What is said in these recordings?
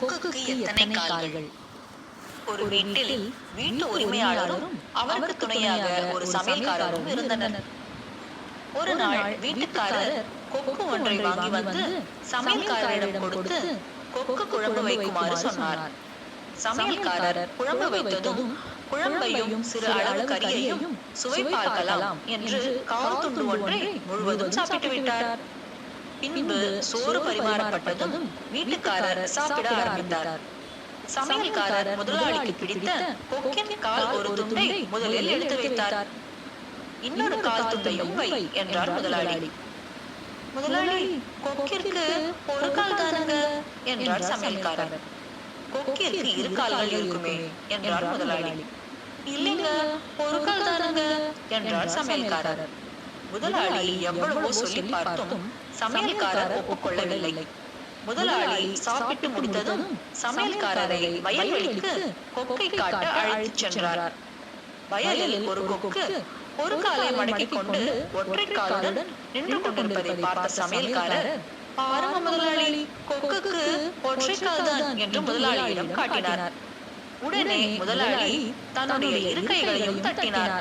கொக்குக்கு எத்தனை கால்கள்? ஒரு வீட்டில் வீட்டு உரிமையாளரும் அவருக்கு துணையாக ஒரு சமையல்காரரும் இருந்தனர். ஒரு நாள் வீட்டுக்காரர் கொக்கு ஒன்றை வாங்கி வந்து சமையல்காரரிடம் கொடுத்து கொக்கு குழம்பு வைக்குமாறு சொன்னார். சமையல்காரர் குழம்பு வைத்ததும் குழம்பையும் சிறு அளவு கறியையும் சுவை பார்க்கலாம் என்று கால் துண்டு ஒன்றை முழுவதும் சாப்பிட்டு விட்டார். பின்பு சோறு பரிமாறப்பட்டதும் வீட்டுக்காரர் சாப்பிட ஆரம்பித்தார். சமையல்காரர் முதலாளிக்கு பிடித்த கொக்கின் கால் ஒரு துண்டை முதலில் எடுத்து வைத்தார். இன்னொரு கால் துண்டையும் வை என்றார் முதலாளி. முதலாளி, கொக்கிற்கு ஒரு கால் தானுங்க என்றார் சமையல்காரர். கொக்கிற்கு இரு கால்கள் இருக்குமே என்றார் முதலாளி. இல்லைங்க, ஒரு கால் தானுங்க என்றார் சமையல்காரர். முதலாளி எவ்வளவோ சொல்லி பார்த்தும் சமையல்காரர் ஒப்புக்கொள்ளவில்லை. முதலாளி சாப்பிட்டு முடித்ததும் சமையல்காரரை வயல்வெளிக்கு கொக்கை காட்ட அழைத்துச் சென்றார். வயலில் ஒரு கொக்கு ஒரு காலை மடக்கிக் கொண்டு ஒற்றை காலுடன் நின்று கொண்டிருப்பதை பார்த்த சமையல்காரர், பாருங்க முதலாளி, கொக்குக்கு ஒற்றை கால் தான் என்று முதலாளியிடம் காட்டினார். உடனே முதலாளி தன்னுடைய இரு கைகளையும் தட்டினார்.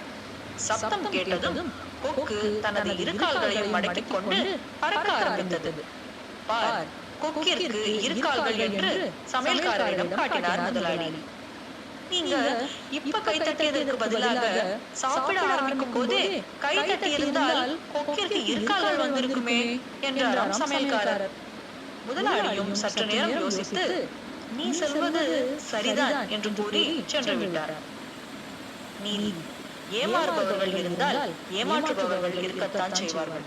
சப்தம் கேட்டதும் கொக்கு தனது இரு கால்களையும் மடக்கிக் கொண்டு பறக்க ஆரம்பித்தது. பார், கொக்கிற்கு இரு கால்கள் என்று சமையல்காரரிடம் காட்டினார் முதலாளி. நீங்க இப்ப கை தட்டியதற்கு பதிலாக சாப்பிட ஆரம்பிக்கும் போதே கை தட்டி இருந்தால் கொக்கிற்கு இரு கால்கள் வந்திருக்குமே என்றாராம் சமையல்காரர். முதலாளியும் சற்று நேரம் யோசித்து, நீ சொல்வது சரிதான் என்று கூறி சென்று விட்டார். நீ ஏமாறுபவர்கள் இருந்தால் ஏமாற்றுபவர்கள் இருக்கத்தான் செய்வார்கள்.